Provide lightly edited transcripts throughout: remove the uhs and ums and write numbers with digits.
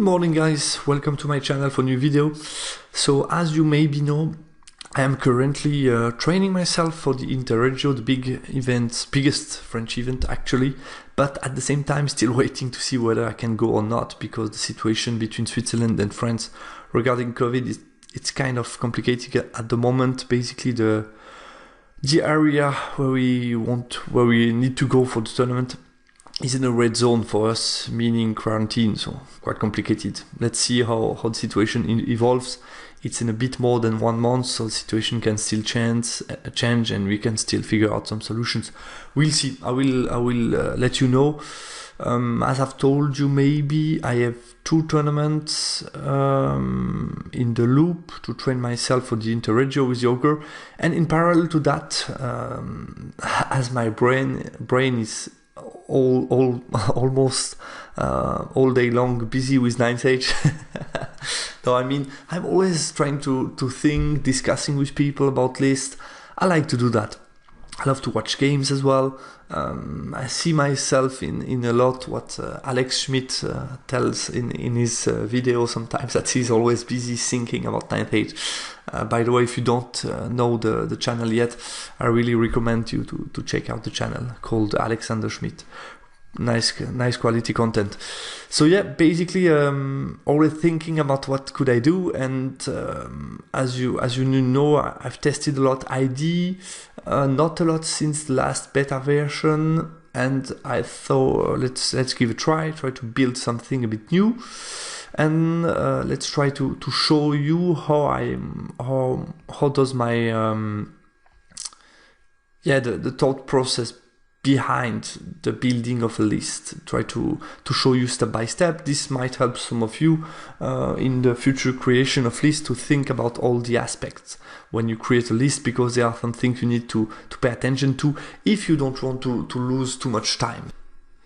morning guys, welcome to my channel for a new video. So as you maybe know, I am currently training myself for the Interregio, the biggest French event actually, but at the same time still waiting to see whether I can go or not, because the situation between Switzerland and France regarding COVID it's kind of complicated at the moment. Basically the area where we need to go for the tournament is in a red zone for us, meaning quarantine, so quite complicated. Let's see how the situation evolves. It's in a bit more than 1 month, so the situation can still change and we can still figure out some solutions. We'll see. I will let you know. As I've told you, maybe I have 2 tournaments in the loop to train myself for the Interregio with Joker, and in parallel to that, as my brain is almost all day long busy with Ninth Age. So I mean, I'm always trying to think, discussing with people about lists. I like to do that. I love to watch games as well. I see myself in a lot what Alex Schmidt tells in his video sometimes, that he's always busy thinking about Ninth Age. By the way, if you don't know the channel yet, I really recommend you to check out the channel called Alexander Schmidt. Nice quality content. So yeah, basically always thinking about what could I do, and as you know, I've tested a lot ID, not a lot since the last beta version, and I thought let's give it a try to build something a bit new, and let's try to show you how does my the thought process behind the building of a list. Try to show you step by step. This might help some of you in the future creation of lists to think about all the aspects when you create a list, because there are some things you need to pay attention to if you don't want to lose too much time.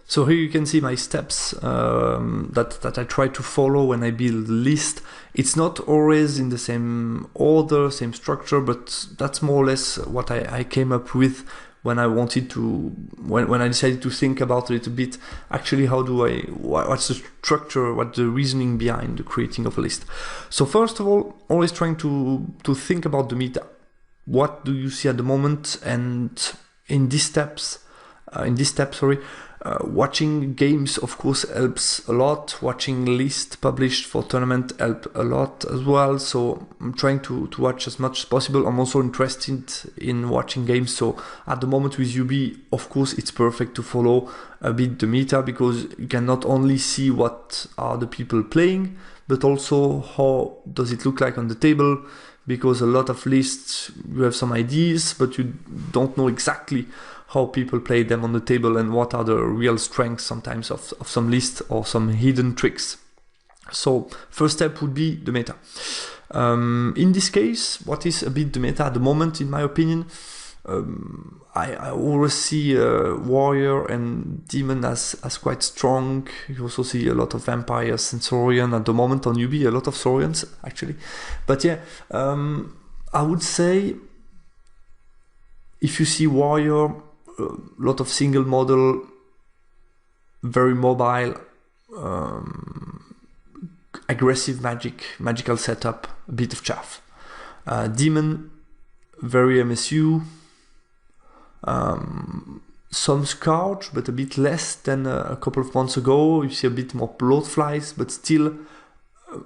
So here you can see my steps that I try to follow when I build a list. It's not always in the same order, same structure, but that's more or less what I came up with when I wanted to, when I decided to think about a little bit, actually what's the structure, what's the reasoning behind the creating of a list. So first of all, always trying to think about the meta. What do you see at the moment? And in this step, watching games of course helps a lot. Watching lists published for tournament help a lot as well. So I'm trying to watch as much as possible. I'm also interested in watching games. So at the moment with UB, of course, it's perfect to follow a bit the meta, because you can not only see what are the people playing, but also how does it look like on the table. Because a lot of lists, you have some ideas, but you don't know exactly how people play them on the table and what are the real strengths sometimes of some lists or some hidden tricks. So first step would be the meta. In this case, what is a bit the meta at the moment, in my opinion? I always see warrior and demon as quite strong. You also see a lot of vampires and saurian at the moment on UB, a lot of saurians actually. But yeah, I would say if you see warrior, a lot of single model, very mobile, aggressive magical setup, a bit of chaff. Demon, very MSU, some Scourge, but a bit less than a couple of months ago. You see a bit more bloodflies, but still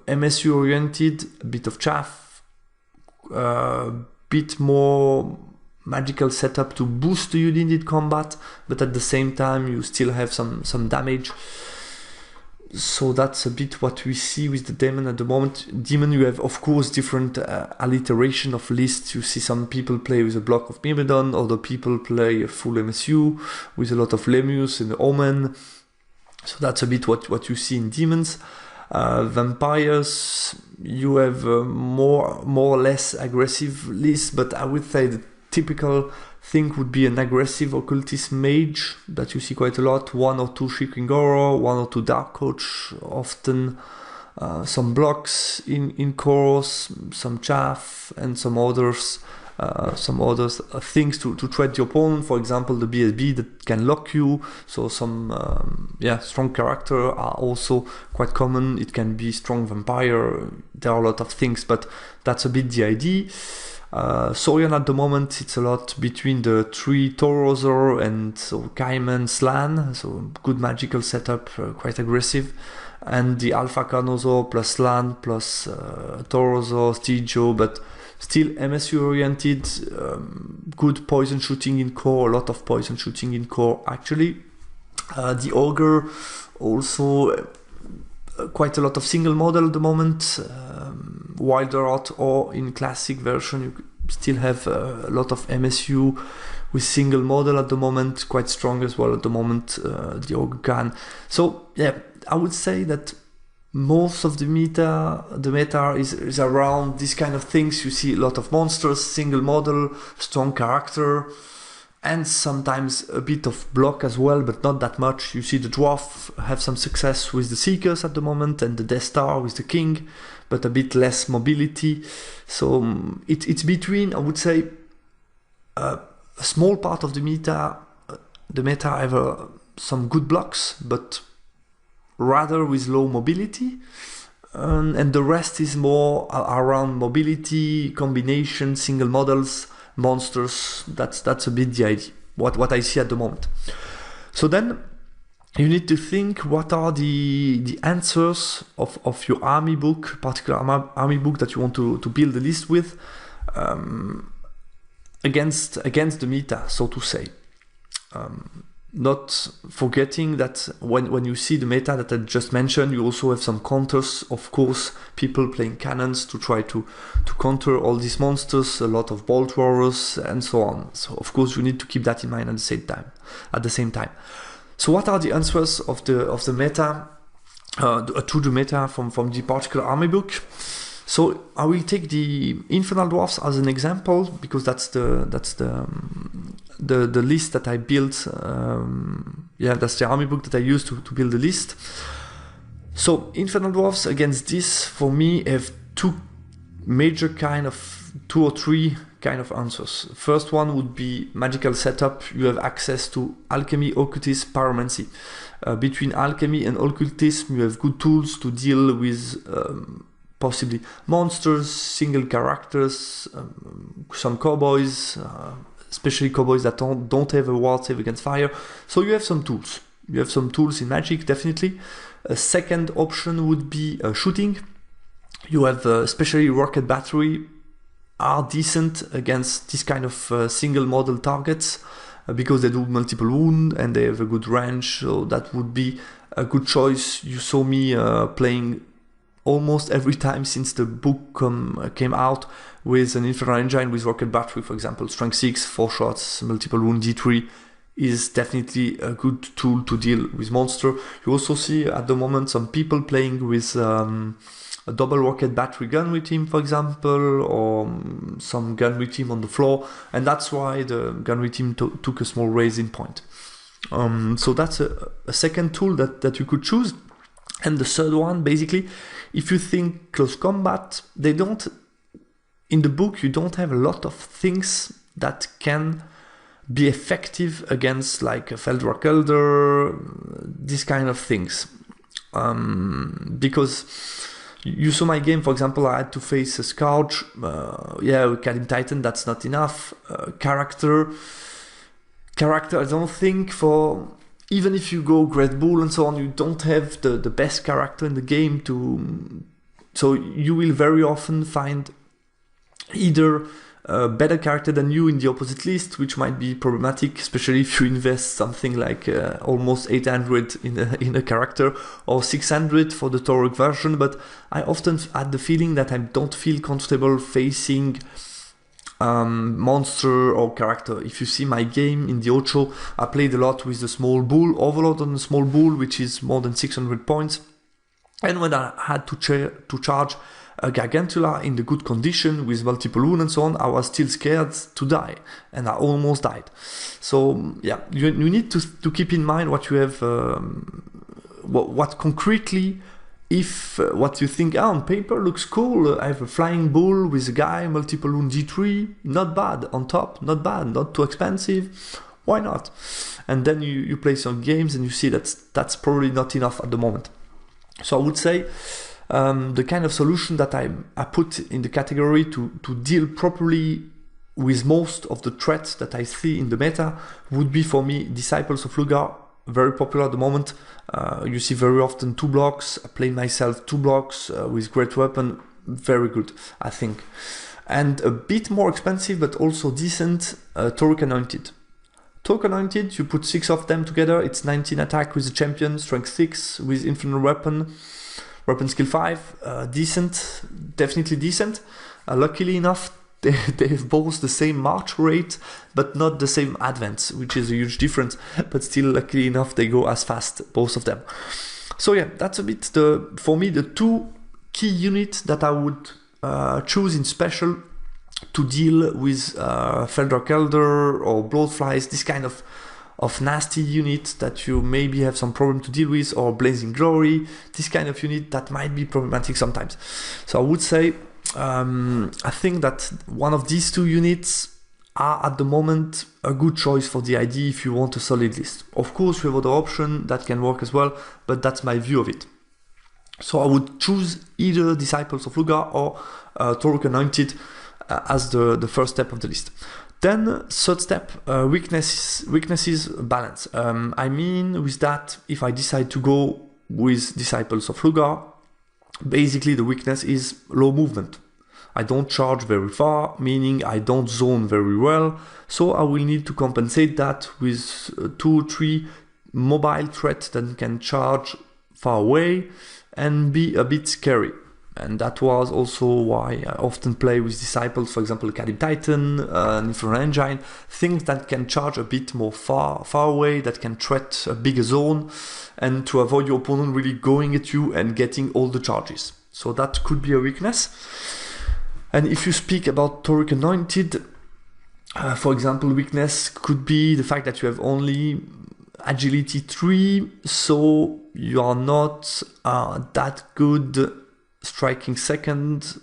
MSU oriented, a bit of chaff, a bit more magical setup to boost the unit combat, but at the same time you still have some damage. So that's a bit what we see with the demon at the moment. Demon, you have of course different alliteration of lists. You see some people play with a block of Myrmidon, other people play a full MSU with a lot of Lemus and Omen. So that's a bit what you see in demons. Vampires, you have more or less aggressive lists, but I would say the typical thing would be an aggressive occultist mage that you see quite a lot. 1 or 2 Shikingoro, 1 or 2 Dark Coach, often some blocks in chorus, some chaff, and some others some other things to threat the opponent. For example, the BSB that can lock you. So some strong character are also quite common. It can be strong vampire. There are a lot of things, but that's a bit the idea. Saurian at the moment, it's a lot between the 3 Taurozer and so Kaiman Slann, so good magical setup, quite aggressive. And the Alpha Carnosaur plus Slann plus Taurozer, Stigio, but still MSU oriented, good poison shooting in core, a lot of poison shooting in core actually. The Ogre also quite a lot of single model at the moment. Wilder Art or in classic version you still have a lot of MSU with single model at the moment, quite strong as well at the moment, the Ogre Khan. So yeah, I would say that most of the meta is around these kind of things. You see a lot of monsters, single model, strong character, and sometimes a bit of block as well, but not that much. You see the Dwarf have some success with the Seekers at the moment, and the Death Star with the King, but a bit less mobility. So it's between, I would say, a small part of the meta have some good blocks, but rather with low mobility, and the rest is more around mobility, combination, single models, monsters. That's a bit the idea, what I see at the moment. So then you need to think, what are the answers of your army book, particular army book that you want to build the list with, against the meta, so to say. Not forgetting that when you see the meta that I just mentioned, you also have some counters, of course, people playing cannons to try to counter all these monsters, a lot of bolt roarers and so on. So of course you need to keep that in mind at the same time. So what are the answers of the meta to the meta from the particular army book? So I will take the Infernal Dwarfs as an example, because that's the list that I built. That's the army book that I used to build the list. So Infernal Dwarfs against this, for me, have two or three kind of answers. First one would be magical setup. You have access to alchemy, occultism, pyromancy. Between alchemy and occultism, you have good tools to deal with possibly monsters, single characters, some cowboys, especially cowboys that don't have a ward save against fire. So you have some tools. You have some tools in Magic, definitely. A second option would be shooting. You have especially rocket battery are decent against this kind of single model targets because they do multiple wound and they have a good range. So that would be a good choice. You saw me playing almost every time since the book came out with an Infernal Engine with rocket battery, for example. Strength 6, 4 shots, multiple wound, D3 is definitely a good tool to deal with monster. You also see at the moment some people playing with a double rocket battery gunnery team, for example, or some gunnery team on the floor, and that's why the gunnery team took a small raise in point. So that's a second tool that you could choose. And the third one, basically, if you think close combat, in the book you don't have a lot of things that can be effective against like a Feldrock Elder, these kind of things. Because you saw my game, for example, I had to face a Scourge, Kalim Titan, that's not enough. Character, I don't think even if you go Great Bull and so on, you don't have the best character in the game so you will very often find either a better character than you in the opposite list, which might be problematic, especially if you invest something like almost 800 in a character, or 600 for the Torok version. But I often had the feeling that I don't feel comfortable facing monster or character. If you see my game in the Ocho, I played a lot with the small bull, overload on the small bull, which is more than 600 points. And when I had to charge a Gargantula in the good condition with multiple wound and so on, I was still scared to die, and I almost died. So yeah, you need to keep in mind what you have, what concretely if what you think on paper looks cool, I have a flying bull with a guy, multiple wound d3, not bad, on top, not bad, not too expensive, why not? And then you play some games and you see that's probably not enough at the moment. So I would say the kind of solution that I put in the category to deal properly with most of the threats that I see in the meta would be for me Disciples of Lugar, very popular at the moment. You see very often 2 blocks. I play myself 2 blocks with great weapon, very good, I think. And a bit more expensive but also decent, Toruk Anointed. Toruk Anointed, you put 6 of them together, it's 19 attack with the champion, strength 6 with infinite weapon skill 5, decent, definitely decent. Luckily enough, they have both the same march rate, but not the same advance, which is a huge difference. But still, luckily enough, they go as fast, both of them. So yeah, that's a bit for me the 2 key units that I would choose in special to deal with Feldar Elder or Bloodflies, this kind of nasty unit that you maybe have some problem to deal with, or Blazing Glory, this kind of unit that might be problematic sometimes. So I would say I think that one of these 2 units are at the moment a good choice for the ID if you want a solid list. Of course, we have other options that can work as well, but that's my view of it. So I would choose either Disciples of Lugar or Toruk Anointed as the first step of the list. Then third step, weaknesses balance. I mean with that, if I decide to go with Disciples of Lugar, basically the weakness is low movement. I don't charge very far, meaning I don't zone very well, so I will need to compensate that with 2 or 3 mobile threats that can charge far away and be a bit scary. And that was also why I often play with Disciples, for example, Kadim Titan, Infernal Engine, things that can charge a bit more far away, that can threat a bigger zone, and to avoid your opponent really going at you and getting all the charges. So that could be a weakness. And if you speak about Toruk Anointed, for example, weakness could be the fact that you have only agility 3, so you are not that good striking second,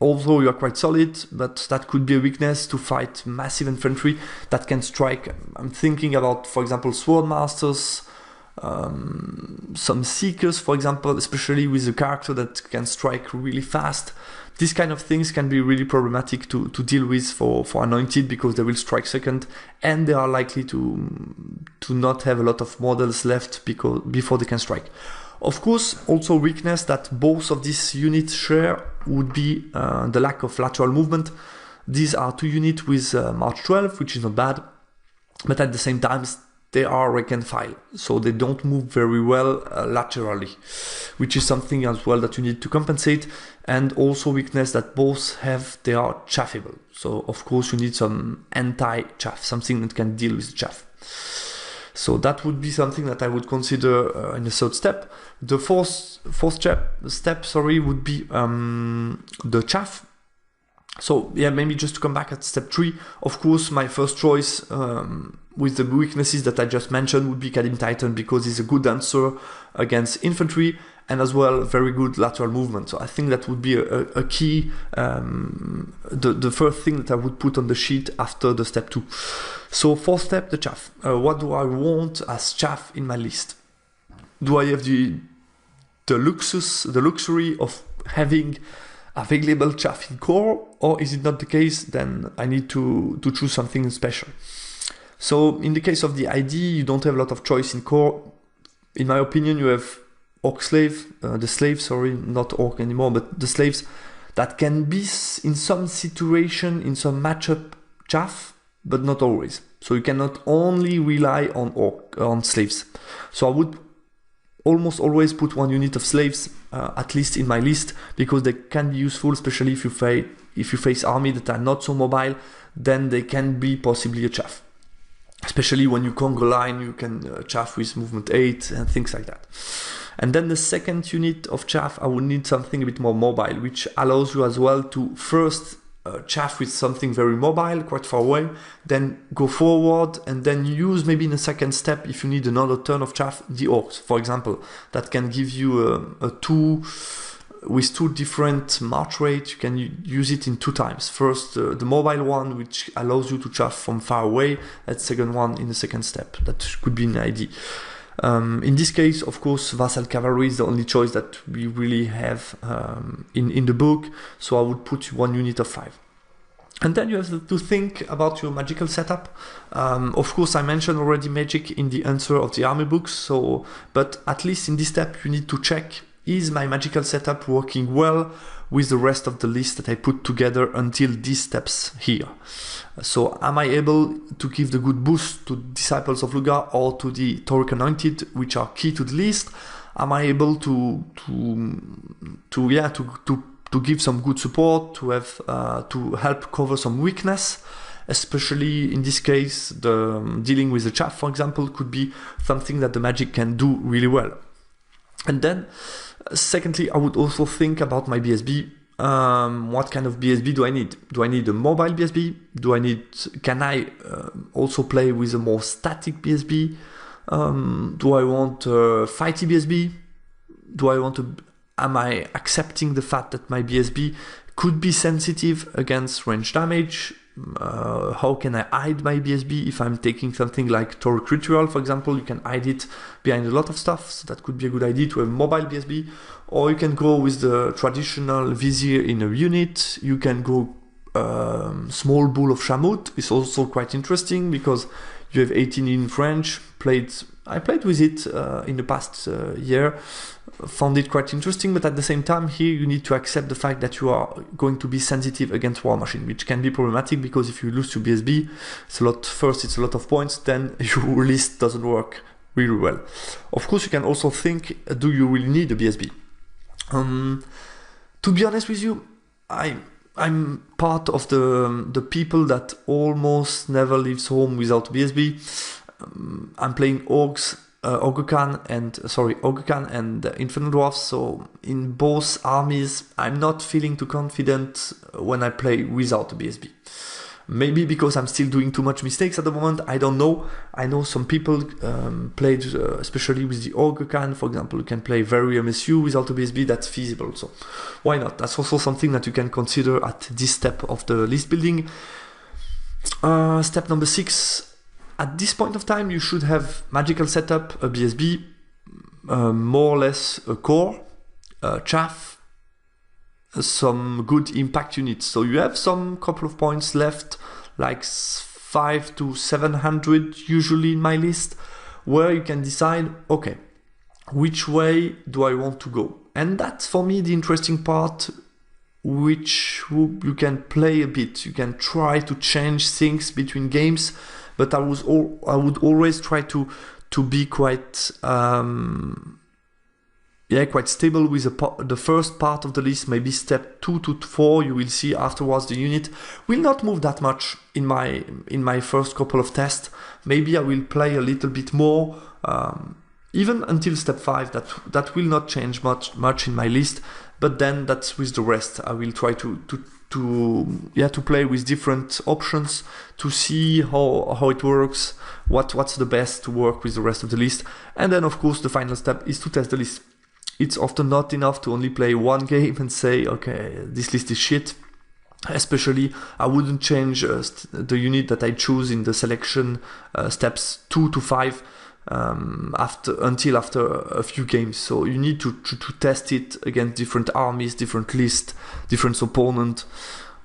although you are quite solid, but that could be a weakness to fight massive infantry that can strike. I'm thinking about, for example, Swordmasters, some Seekers, for example, especially with a character that can strike really fast. These kind of things can be really problematic to deal with for Anointed, because they will strike second and they are likely to not have a lot of models left before they can strike. Of course, also weakness that both of these units share would be the lack of lateral movement. These are 2 units with March 12, which is not bad, but at the same time they are rank and file, so they don't move very well laterally, which is something as well that you need to compensate. And also weakness that both have, they are chaffable. So of course you need some anti-chaff, something that can deal with chaff. So that would be something that I would consider in the third step. The fourth step, would be the chaff. So yeah, maybe just to come back at step 3, of course my first choice with the weaknesses that I just mentioned would be Kadim Titan, because he's a good answer against infantry and as well very good lateral movement. So I think that would be a key, the first thing that I would put on the sheet after the step 2. So fourth step, the chaff. What do I want as chaff in my list? Do I have the luxury of having available chaff in core, or is it not the case? Then I need to choose something special. So in the case of the ID, you don't have a lot of choice in core. In my opinion, you have Orc Slave, the slaves, not Orc anymore, but the slaves that can be in some situation, in some matchup, chaff, but not always. So you cannot only rely on slaves. So I would almost always put 1 unit of slaves, at least in my list, because they can be useful, especially if you face army that are not so mobile, then they can be possibly a chaff. Especially when you conquer line, you can chaff with movement 8 and things like that. And then the second unit of chaff, I would need something a bit more mobile, which allows you as well to first chaff with something very mobile, quite far away, then go forward, and then use maybe in a second step, if you need another turn of chaff, the orcs, for example, that can give you with two different march rates. You can use it in 2 times. First, the mobile one, which allows you to chaff from far away, and second one in the second step. That could be an idea. In this case, of course, Vassal Cavalry is the only choice that we really have in the book, so I would put 1 unit of 5. And then you have to think about your magical setup. Of course, I mentioned already magic in the answer of the army books, but at least in this step you need to check, is my magical setup working well with the rest of the list that I put together until these steps here? So am I able to give the good boost to Disciples of Lugar or to the Toruk Anointed, which are key to the list? Am I able to give some good support, to have to help cover some weakness? Especially in this case, the dealing with the chaff, for example, could be something that the magic can do really well. And then, secondly, I would also think about my BSB. What kind of BSB do I need? Do I need a mobile BSB? Can I also play with a more static BSB? Do I want a fighty BSB? Am I accepting the fact that my BSB could be sensitive against range damage? How can I hide my BSB if I'm taking something like Toruk Ritual, for example? You can hide it behind a lot of stuff, so that could be a good idea to have mobile BSB. Or you can go with the traditional Vizier in a unit. You can go Small Bull of Shamut. It's also quite interesting because you have 18 in French. I played with it in the past year, found it quite interesting, but at the same time here you need to accept the fact that you are going to be sensitive against War Machine, which can be problematic because if you lose your BSB, it's a lot of points, then your list doesn't work really well. Of course, you can also think, do you really need a BSB? To be honest with you, I'm part of the people that almost never leaves home without BSB. I'm playing Ogre Khan and Infernal Dwarfs, so in both armies I'm not feeling too confident when I play without a BSB. Maybe because I'm still doing too much mistakes at the moment, I don't know. I know some people played, especially with the Ogre Khan, for example, you can play very MSU without a BSB, that's feasible, so why not? That's also something that you can consider at this step of the list building. Step number 6. At this point of time, you should have magical setup, a BSB, more or less a core, chaff, some good impact units. So you have some couple of points left, like 500 to 700 usually in my list, where you can decide, okay, which way do I want to go? And that's for me the interesting part, which you can play a bit. You can try to change things between games, but I would always try to be quite stable with the first part of the list. Maybe step 2 to 4, you will see afterwards the unit will not move that much in my first couple of tests. Maybe I will play a little bit more, even until step 5. That will not change much in my list. But then that's with the rest. I will try to play with different options to see how it works, what's the best to work with the rest of the list. And then of course the final step is to test the list. It's often not enough to only play one game and say, okay, this list is shit. Especially, I wouldn't change the unit that I choose in the selection steps 2 to 5 until after a few games. So you need to test it against different armies, different lists, different opponents,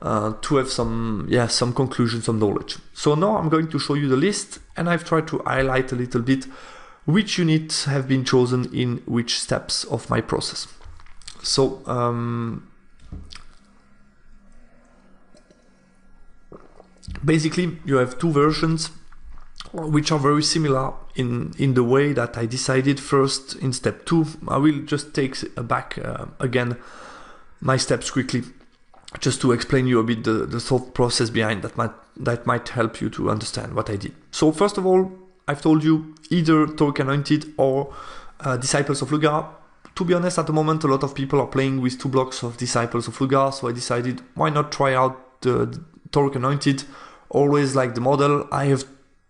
to have some conclusions, some knowledge. So now I'm going to show you the list, and I've tried to highlight a little bit which units have been chosen in which steps of my process. So basically you have two versions which are very similar in the way that I decided first in step 2. I will just take back again my steps quickly, just to explain you a bit the thought process behind that might help you to understand what I did. So first of all, I've told you either Toruk Anointed or Disciples of Lugar. To be honest, at the moment a lot of people are playing with 2 blocks of Disciples of Lugar, so I decided why not try out the Torque Anointed, always like the model. I have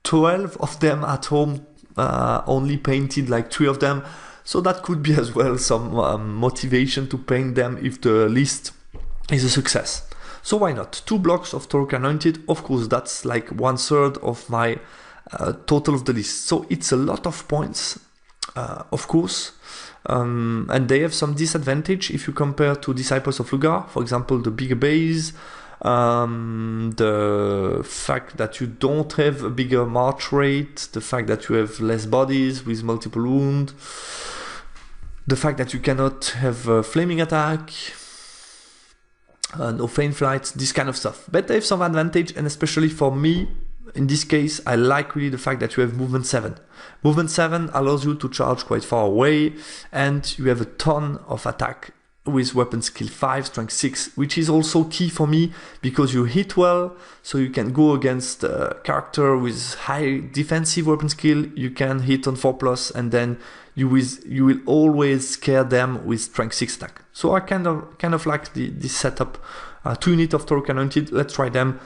12 of them at home, only painted like 3 of them. So that could be as well some motivation to paint them if the list is a success. So why not? 2 blocks of Torque Anointed, of course, that's like 1/3 of my total of the list. So it's a lot of points, of course. And they have some disadvantage if you compare to Disciples of Lugar, for example, the bigger base, the fact that you don't have a bigger march rate, the fact that you have less bodies with multiple wounds, the fact that you cannot have a flaming attack, no feint flights, this kind of stuff. But they have some advantage, and especially for me, in this case, I like really the fact that you have movement 7. Movement 7 allows you to charge quite far away, and you have a ton of attack with weapon skill 5, strength 6, which is also key for me because you hit well, so you can go against a character with high defensive weapon skill, you can hit on 4+, and then you will always scare them with strength 6 attack. So I kind of like this setup. 2 units of Torque Anointed, let's try them.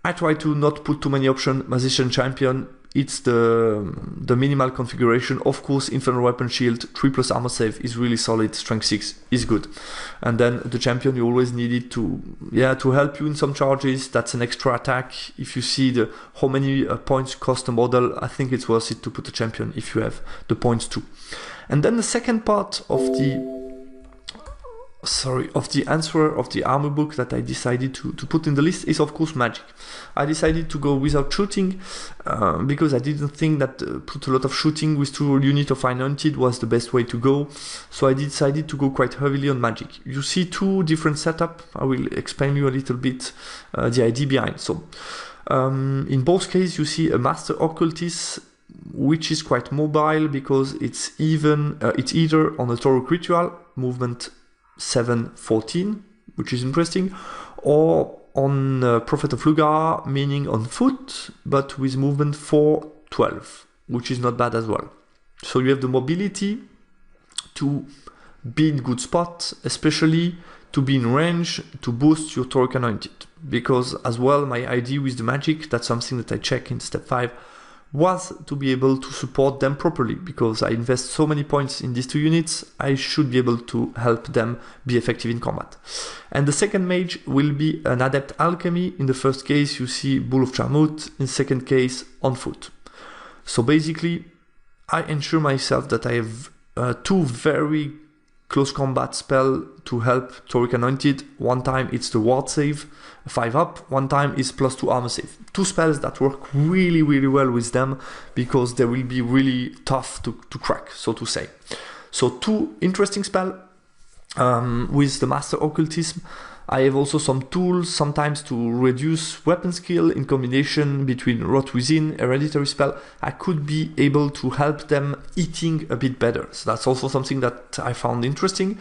I try to not put too many options. Magician Champion, it's the minimal configuration. Of course, Infernal Weapon Shield, 3+ armor save is really solid, strength 6 is good. And then the champion, you always need it to help you in some charges. That's an extra attack. If you see how many points cost a model, I think it's worth it to put a champion if you have the points too. And then the second part of the answer of the armor book that I decided to put in the list is of course magic. I decided to go without shooting because I didn't think that put a lot of shooting with 2 units of Anointed was the best way to go. So I decided to go quite heavily on magic. You see 2 different setups. I will explain you a little bit the idea behind. So in both cases you see a Master Occultist, which is quite mobile because it's either on a Torque Ritual, movement 7-14, which is interesting, or on Prophet of Lugar, meaning on foot, but with movement 4-12, which is not bad as well. So you have the mobility to be in good spot, especially to be in range to boost your Torque Anointed. Because as well, my idea with the magic, that's something that I check in step 5, was to be able to support them properly, because I invest so many points in these 2 units, I should be able to help them be effective in combat. And the second mage will be an Adept Alchemy. In the first case you see Bull of Charmut, in the second case on foot. So basically I ensure myself that I have 2 very close combat spell to help Torque Anointed. One time it's the ward save, 5 up, one time is +2 armor save. 2 spells that work really well with them because they will be really tough to crack, so to say. So 2 interesting spells. With the Master Occultism, I have also some tools sometimes to reduce weapon skill in combination between Rot Within, Hereditary spell. I could be able to help them eating a bit better. So that's also something that I found interesting.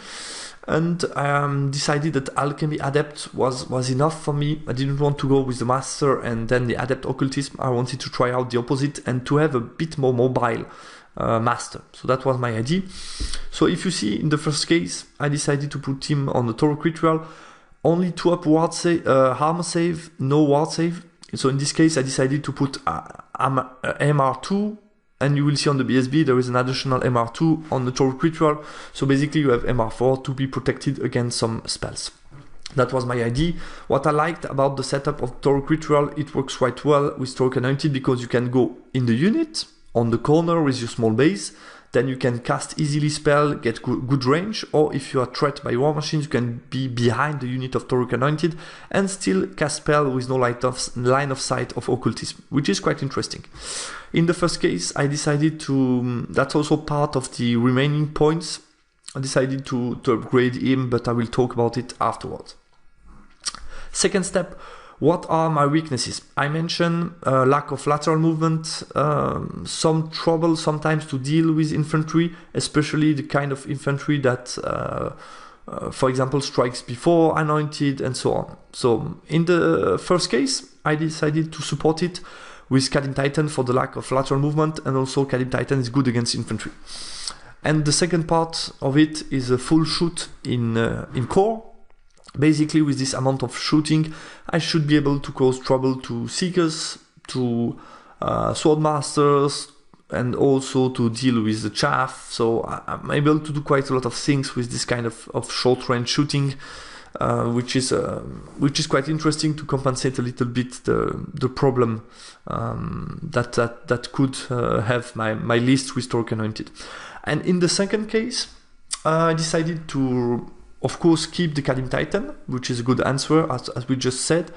And decided that Alchemy Adept was enough for me. I didn't want to go with the Master and then the Adept Occultism. I wanted to try out the opposite and to have a bit more mobile Master. So that was my idea. So if you see in the first case, I decided to put him on the Torque Ritual. Only 2 up ward save, armor save, no ward save. So in this case, I decided to put MR2, and you will see on the BSB there is an additional MR2 on the Torque Ritual. So basically you have MR4 to be protected against some spells. That was my idea. What I liked about the setup of Torque Ritual, it works quite well with Torque Anointed because you can go in the unit, on the corner with your small base, then you can cast easily spell, get good range, or if you are threatened by war machines, you can be behind the unit of Torque Anointed and still cast spell with no line of sight of Occultism, which is quite interesting. In the first case, I decided to, that's also part of the remaining points, I decided to upgrade him, but I will talk about it afterwards. Second step, what are my weaknesses? I mentioned lack of lateral movement, some trouble sometimes to deal with infantry, especially the kind of infantry that, for example, strikes before Anointed and so on. So in the first case, I decided to support it with Kadim Titan for the lack of lateral movement, and also Kadim Titan is good against infantry. And the second part of it is a full shoot in core. Basically, with this amount of shooting, I should be able to cause trouble to Seekers, to Swordmasters, and also to deal with the chaff. So I'm able to do quite a lot of things with this kind of short-range shooting, which is quite interesting to compensate a little bit the problem that could have my list with Torque Anointed. And in the second case, I decided to, of course, keep the Kalim Titan, which is a good answer, as we just said.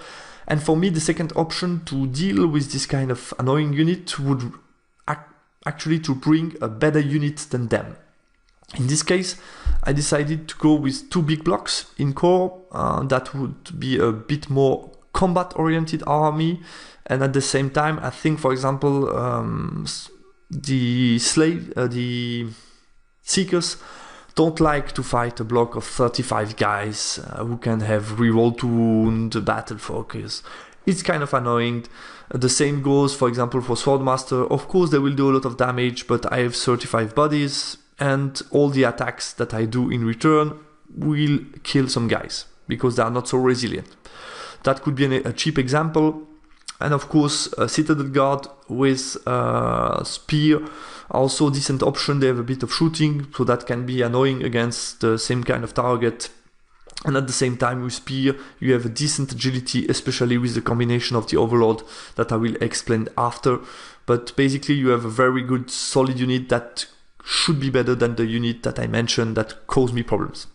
And for me, the second option to deal with this kind of annoying unit would actually to bring a better unit than them. In this case, I decided to go with 2 big blocks in core. That would be a bit more combat-oriented army. And at the same time, I think, for example, the Seekers don't like to fight a block of 35 guys who can have reroll to wound, battle focus. It's kind of annoying. The same goes, for example, for Swordmaster. Of course, they will do a lot of damage, but I have 35 bodies, and all the attacks that I do in return will kill some guys because they are not so resilient. That could be a cheap example. And of course, Citadel Guard with Spear, also decent option. They have a bit of shooting, so that can be annoying against the same kind of target. And at the same time, with Spear, you have a decent agility, especially with the combination of the Overlord that I will explain after. But basically, you have a very good, solid unit that should be better than the unit that I mentioned that caused me problems.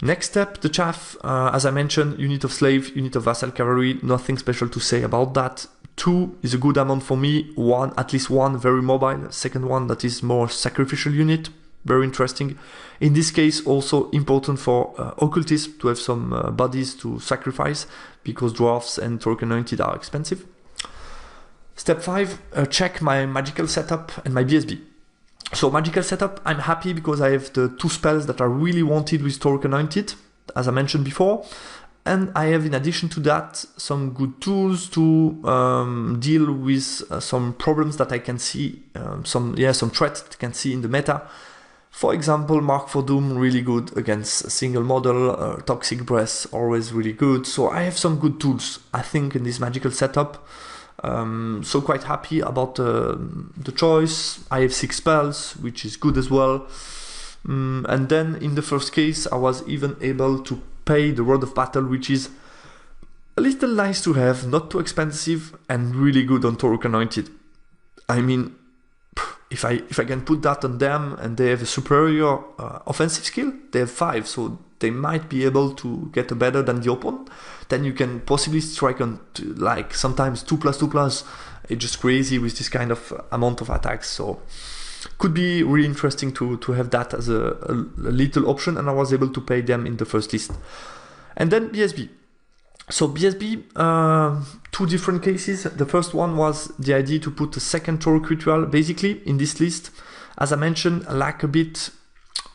Next step, the chaff. As I mentioned, unit of slave, unit of vassal cavalry, nothing special to say about that. 2 is a good amount for me. 1, at least 1, very mobile. Second one, that is more sacrificial unit. Very interesting. In this case, also important for occultists to have some bodies to sacrifice because dwarfs and Torque Anointed are expensive. Step 5, check my magical setup and my BSB. So magical setup, I'm happy because I have the 2 spells that are really wanted with Torque Anointed, as I mentioned before. And I have, in addition to that, some good tools to deal with some problems that I can see, some threats that I can see in the meta. For example, Mark for Doom, really good against a single model. Toxic Breath, always really good. So I have some good tools, I think, in this magical setup. So quite happy about the choice. I have 6 spells, which is good as well. And then in the first case, I was even able to pay the Rod of Battle, which is a little nice to have, not too expensive, and really good on Torque Anointed. I mean, if I can put that on them and they have a superior offensive skill, they have 5, so they might be able to get a better than the opponent, then you can possibly strike on like sometimes 2+2+. It's just crazy with this kind of amount of attacks. So could be really interesting to have that as a little option, and I was able to pay them in the first list. And then BSB. So BSB, 2 different cases. The first one was the idea to put a second Torque Ritual. Basically, in this list, as I mentioned, I lack a bit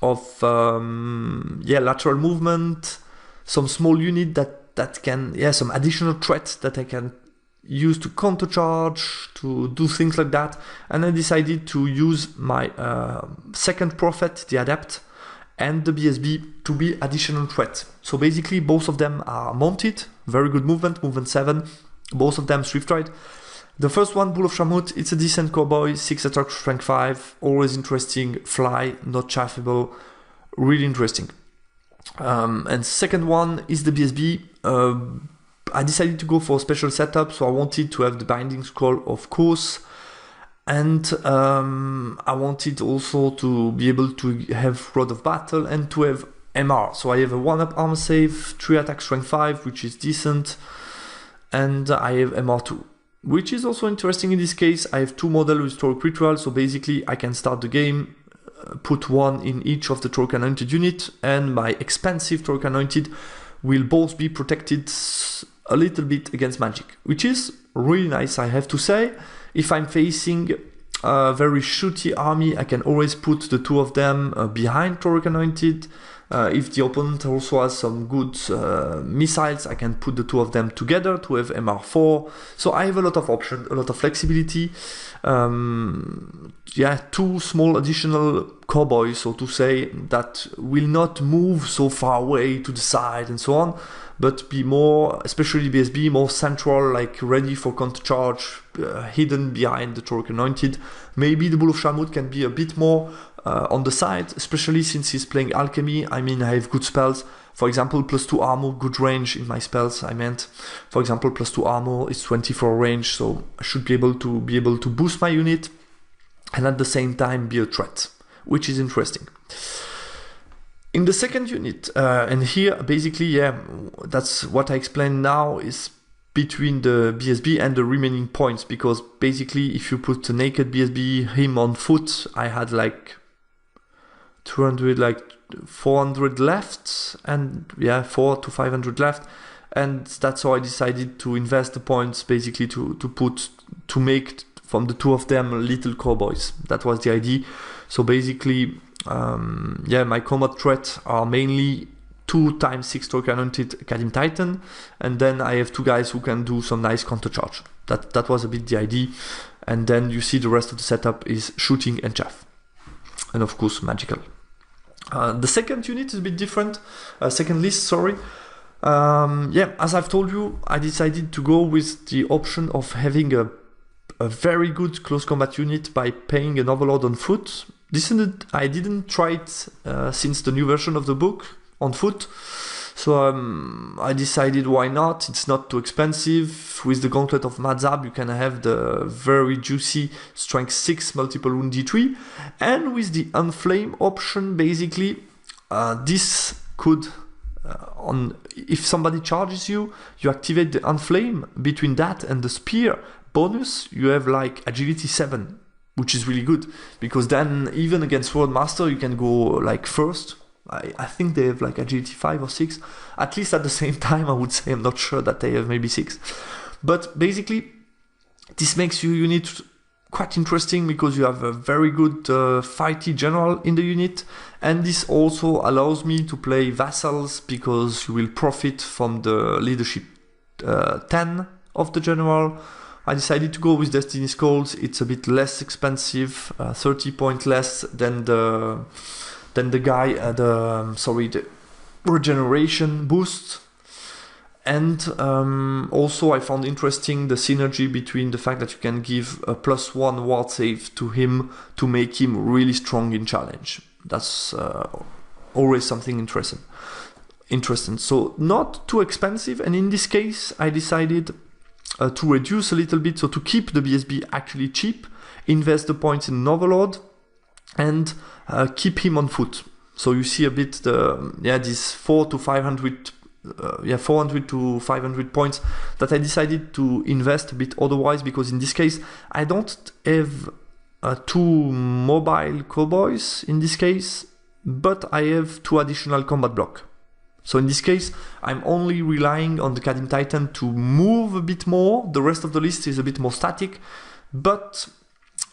of lateral movement, some small unit that can, some additional threats that I can use to countercharge, to do things like that. And I decided to use my second Prophet, the Adept, and the BSB to be additional threat. So basically, both of them are mounted, very good movement 7, both of them Swift Ride. The first one, Bull of Shamut, it's a decent cowboy, 6 attack, strength 5, always interesting, fly, not chaffable, really interesting. And second one is the BSB. I decided to go for a special setup, so I wanted to have the Binding Scroll, of course, and I wanted also to be able to have Rod of Battle and to have MR. So I have a 1-up armor save, 3 attack, strength 5, which is decent, and I have MR2. Which is also interesting in this case. I have 2 models with Torque Ritual, so basically I can start the game, put 1 in each of the Torque Anointed unit, and my expensive Torque Anointed will both be protected a little bit against magic, which is really nice, I have to say. If I'm facing a very shooty army, I can always put the 2 of them behind Torque Anointed. If the opponent also has some good missiles, I can put the two of them together to have MR4. So I have a lot of options, a lot of flexibility. Yeah, two small additional cowboys, so to say, that will not move so far away to the side and so on, but be more, especially BSB, more central, like ready for counter charge, hidden behind the Torque Anointed. Maybe the Bull of Shamut can be a bit more on the side, especially since he's playing Alchemy. I mean, I have good spells. For example, +2 armor, good range in my spells. I meant, for example, +2 armor is 24 range, so I should be able to boost my unit and at the same time be a threat, which is interesting. In the second unit, and here basically, yeah, that's what I explained now, is between the BSB and the remaining points, because basically if you put a naked BSB, him on foot, I had like 200, like 400 left, and yeah, 400 to 500 left, and that's how I decided to invest the points basically to make from the two of them little cowboys. That was the idea. So basically, yeah, my combat threats are mainly 2x6 Torque Anointed Kadim Titan, and then I have two guys who can do some nice counter charge. That was a bit the idea, and then you see the rest of the setup is shooting and chaff, and of course magical. The second unit is a bit different. Second list, sorry. Yeah, as I've told you, I decided to go with the option of having a very good close combat unit by paying an Overlord on foot. I didn't try it since the new version of the book on foot, so I decided why not. It's not too expensive. With the Gauntlet of Madzab, you can have the very juicy strength 6 multiple wound D3, and with the Unflame option, basically this could if somebody charges you, you activate the Unflame. Between that and the spear bonus, you have like agility 7, which is really good, because then even against Swordmaster you can go like first. I think they have like agility 5 or 6, at least at the same time. I would say, I'm not sure that they have maybe 6, but basically this makes your unit quite interesting because you have a very good fighty general in the unit, and this also allows me to play vassals because you will profit from the leadership 10 of the general. I decided to go with Destiny Skulls. It's a bit less expensive, 30 points less than the the regeneration boost. And also I found interesting the synergy between the fact that you can give a +1 ward save to him to make him really strong in challenge. That's always something interesting. So not too expensive, and in this case I decided to reduce a little bit, so to keep the BSB actually cheap, invest the points in Overlord, and keep him on foot. So you see a bit these 400 to 500 points that I decided to invest a bit otherwise, because in this case I don't have two mobile cowboys in this case, but I have two additional combat block. So in this case I'm only relying on the Kadim Titan to move a bit more. The rest of the list is a bit more static, but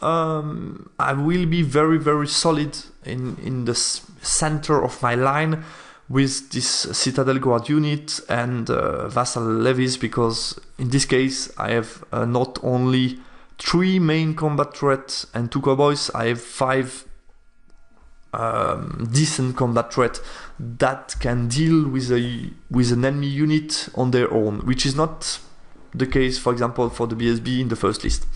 I will be very, very solid in the center of my line with this Citadel Guard unit and Vassal Levies, because in this case I have not only 3 main combat threats and 2 cowboys, I have 5 decent combat threat that can deal with an enemy unit on their own, which is not the case, for example, for the BSB in the first list.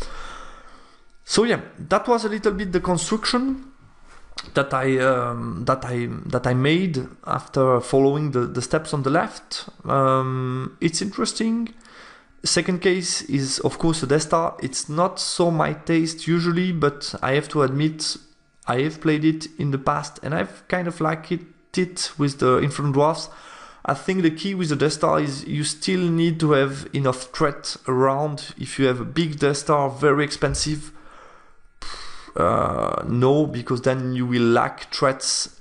So yeah, that was a little bit the construction that I made after following the steps on the left. It's interesting. Second case is of course a Death Star. It's not so my taste usually, but I have to admit I have played it in the past and I've kind of liked it with the Infernal Dwarfs. I think the key with the Death Star is you still need to have enough threat around. If you have a big Death Star, very expensive, no, because then you will lack threats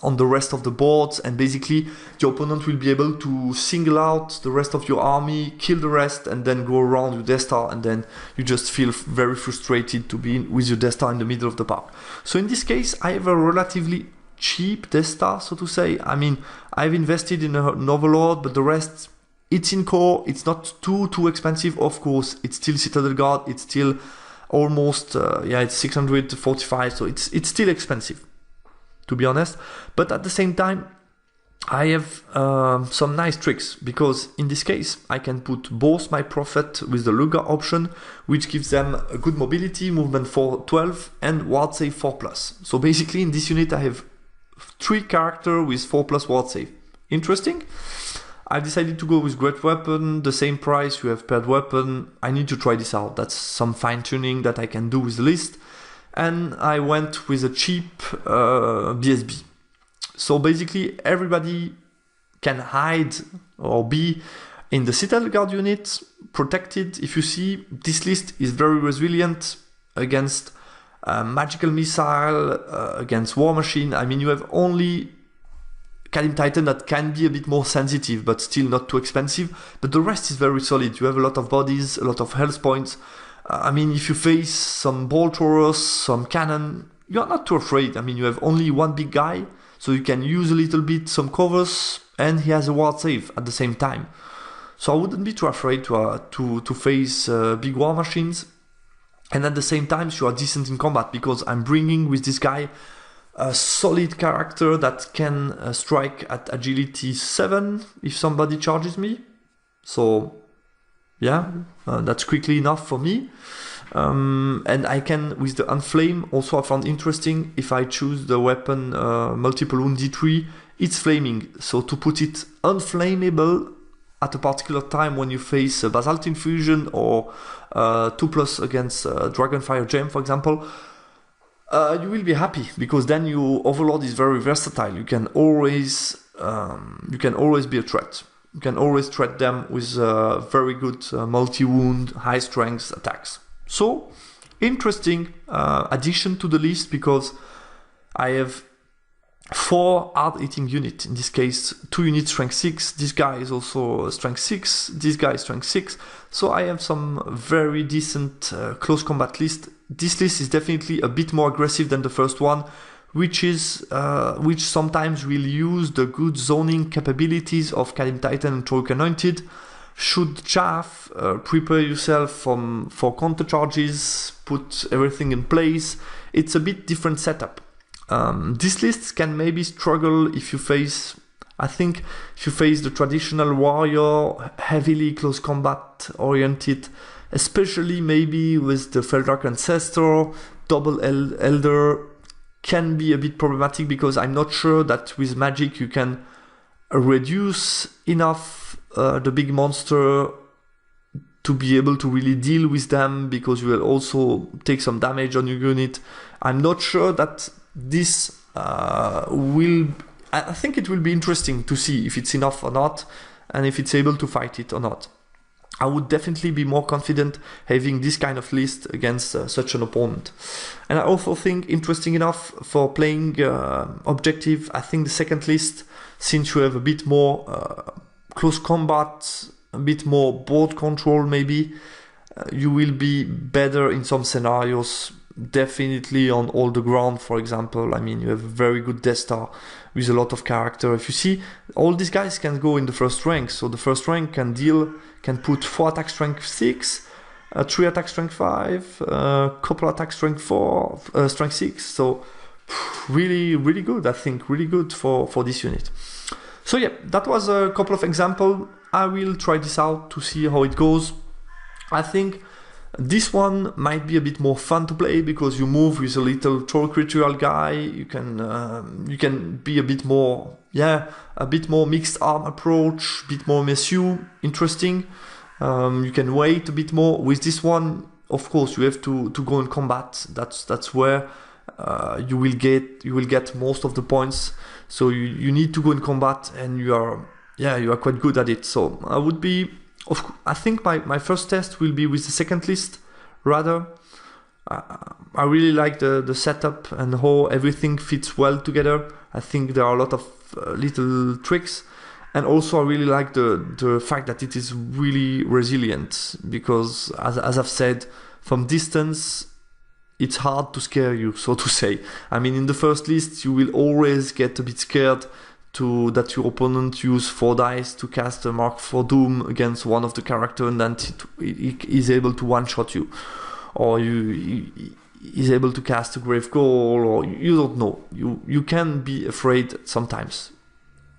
on the rest of the boards, and basically the opponent will be able to single out the rest of your army, kill the rest, and then go around your Death Star, and then you just feel very frustrated to be with your Death Star in the middle of the park. So in this case I have a relatively cheap Destar, so to say. I mean, I've invested in an Overlord, but the rest, it's in core. It's not too expensive. Of course, it's still Citadel Guard. It's still almost, it's 645, so it's still expensive, to be honest. But at the same time, I have some nice tricks, because in this case I can put both my Prophet with the Lugar option, which gives them a good mobility, movement 412 and ward save 4+. So basically in this unit I have 3 characters with 4+ ward save. Interesting. I've decided to go with Great Weapon, the same price, you have Paired Weapon. I need to try this out. That's some fine tuning that I can do with the list. And I went with a cheap BSB. So basically everybody can hide or be in the Citadel Guard unit, protected. If you see, this list is very resilient against magical missile, against war machine. I mean, you have only Kalim Titan that can be a bit more sensitive, but still not too expensive. But the rest is very solid. You have a lot of bodies, a lot of health points. I mean, if you face some ball throwers, some cannon, you're not too afraid. I mean, you have only one big guy, so you can use a little bit some covers, and he has a ward save at the same time. So I wouldn't be too afraid to face big war machines. And at the same time, you are decent in combat, because I'm bringing with this guy a solid character that can strike at agility 7 if somebody charges me. So yeah, that's quickly enough for me. And I can, with the Unflame, also I found interesting, if I choose the weapon multiple wound D3, it's flaming. So to put it unflammable at a particular time when you face a Basalt Infusion or 2+ against Dragonfire Gem, for example, you will be happy, because then your Overlord is very versatile. You can always be a threat. You can always threat them with very good multi-wound, high strength attacks. So, interesting addition to the list, because I have 4 hard-hitting units. In this case, 2 units strength 6. This guy is also strength 6. This guy is strength 6. So I have some very decent close combat list. This list is definitely a bit more aggressive than the first one, which sometimes will use the good zoning capabilities of Kalim Titan and Troika Anointed. Should chaff, prepare yourself for counter charges, put everything in place. It's a bit different setup. These lists can maybe struggle if you face the traditional warrior, heavily close combat oriented, especially maybe with the Feldrak Ancestor, double Elder, can be a bit problematic, because I'm not sure that with magic you can reduce enough the big monster to be able to really deal with them, because you will also take some damage on your unit. I'm not sure that this I think it will be interesting to see if it's enough or not, and if it's able to fight it or not. I would definitely be more confident having this kind of list against such an opponent. And I also think, interesting enough, for playing objective, I think the second list, since you have a bit more close combat, a bit more board control maybe, you will be better in some scenarios, definitely on all the ground, for example. I mean, you have a very good Destar with a lot of character. If you see, all these guys can go in the first rank, so the first rank can put 4 attack strength 6, 3 attack strength 5, couple attack strength 4, strength 6, so really, really good, I think, really good for this unit. So yeah, that was a couple of examples. I will try this out to see how it goes. I think this one might be a bit more fun to play, because you move with a little Torque Ritual guy. You can be a bit more mixed arm approach, a bit more MSU, interesting. You can wait a bit more. With this one, of course, you have to go in combat. That's where you will get most of the points. So you need to go in combat, and you are quite good at it. So I think my first test will be with the second list, rather. I really like the setup and how everything fits well together. I think there are a lot of little tricks, and also I really like the fact that it is really resilient, because as I've said, from distance it's hard to scare you, so to say. I mean, in the first list, you will always get a bit scared that your opponent use 4 dice to cast a Mark IV Doom against one of the characters, and then he is able to one-shot you, or he is able to cast a Grave Goal, or you don't know. You can be afraid sometimes.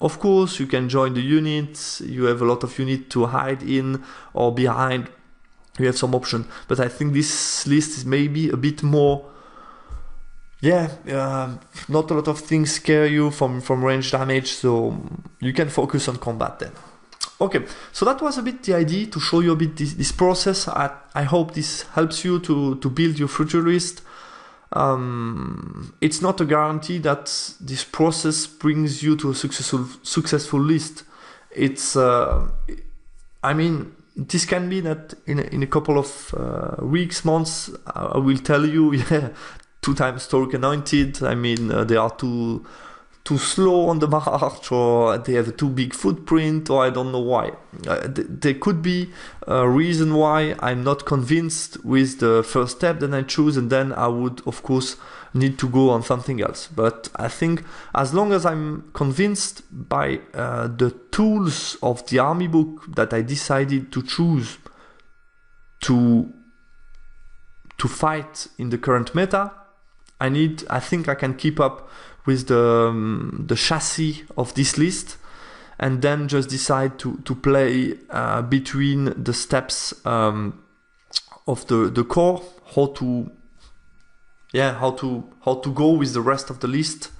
Of course, you can join the units. You have a lot of units to hide in or behind. You have some option, but I think this list is maybe a bit more. Not a lot of things scare you from range damage, so you can focus on combat then. Okay, so that was a bit the idea, to show you a bit this process. I hope this helps you to build your future list. It's not a guarantee that this process brings you to a successful list. It's, I mean, this can be that in a couple of weeks, months, I will tell you, 2 times Torque Anointed. I mean, they are too slow on the march, or they have a too big footprint, or I don't know why. There could be a reason why I'm not convinced with the first step that I choose, and then I would, of course, need to go on something else. But I think as long as I'm convinced by the tools of the army book that I decided to choose to fight in the current meta, I think I can keep up with the chassis of this list, and then just decide to play between the steps of the core, how to go with the rest of the list,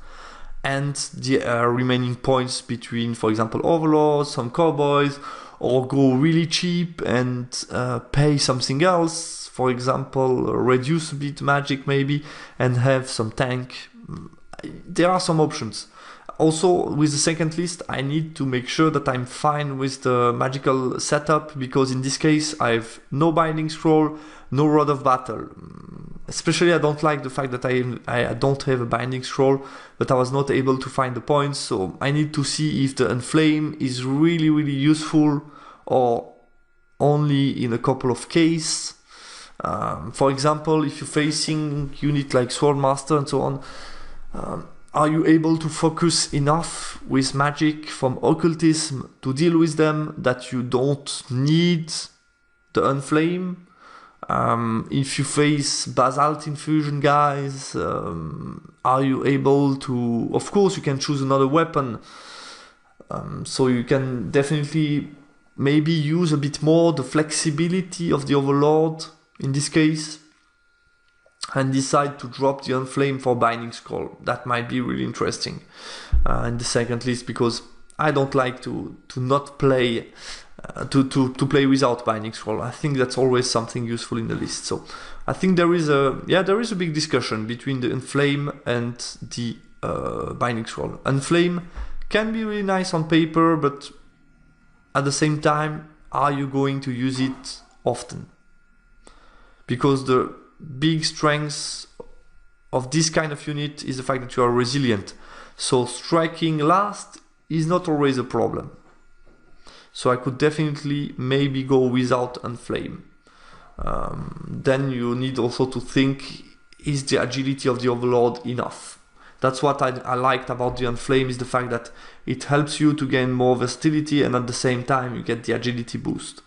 and the remaining points between, for example, Overlords, some Cowboys, or go really cheap and pay something else. For example, reduce a bit magic maybe, and have some tank. There are some options. Also, with the second list, I need to make sure that I'm fine with the magical setup, because in this case, I have no Binding Scroll, no Rod of Battle. Especially, I don't like the fact that I don't have a Binding Scroll, but I was not able to find the points, so I need to see if the Enflame is really, really useful, or only in a couple of cases. For example, if you're facing unit like Swordmaster and so on, are you able to focus enough with magic from occultism to deal with them that you don't need the Enflame? If you face Basalt Infusion guys, are you able to... Of course, you can choose another weapon, so you can definitely maybe use a bit more the flexibility of the Overlord in this case, and decide to drop the Enflame for Binding Scroll. That might be really interesting in the second list, because I don't like to not play to play without Binding Scroll. I think that's always something useful in the list. So I think there is a big discussion between the Enflame and the Binding Scroll. Enflame can be really nice on paper, but at the same time, are you going to use it often? Because the big strength of this kind of unit is the fact that you are resilient. So striking last is not always a problem. So I could definitely maybe go without Enflame. Then you need also to think, is the agility of the Overlord enough? That's what I liked about the Enflame, is the fact that it helps you to gain more versatility, and at the same time you get the agility boost.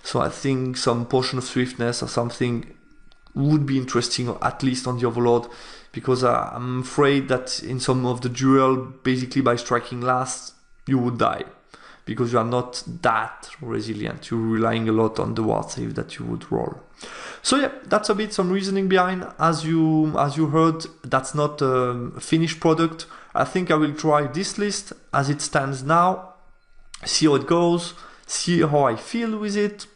So I think some Potion of Swiftness or something would be interesting, or at least on the Overlord, because I'm afraid that in some of the duel, basically by striking last, you would die, because you are not that resilient. You're relying a lot on the ward save that you would roll. So yeah, that's a bit some reasoning behind. As you heard, that's not a finished product. I think I will try this list as it stands now, see how it goes, see how I feel with it,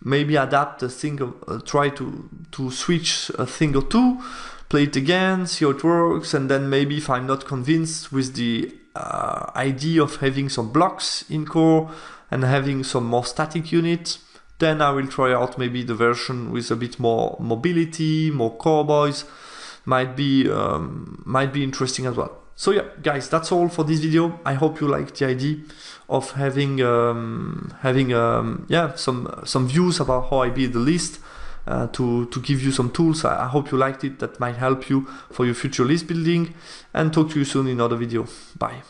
maybe adapt a thing, try to switch a thing or two, play it again, see how it works, and then maybe if I'm not convinced with the idea of having some blocks in core and having some more static units, then I will try out maybe the version with a bit more mobility, more cowboys. Might be interesting as well. So yeah, guys, that's all for this video. I hope you liked the idea of having some views about how I build the list. to give you some tools. I hope you liked it. That might help you for your future list building, and talk to you soon in another video. Bye.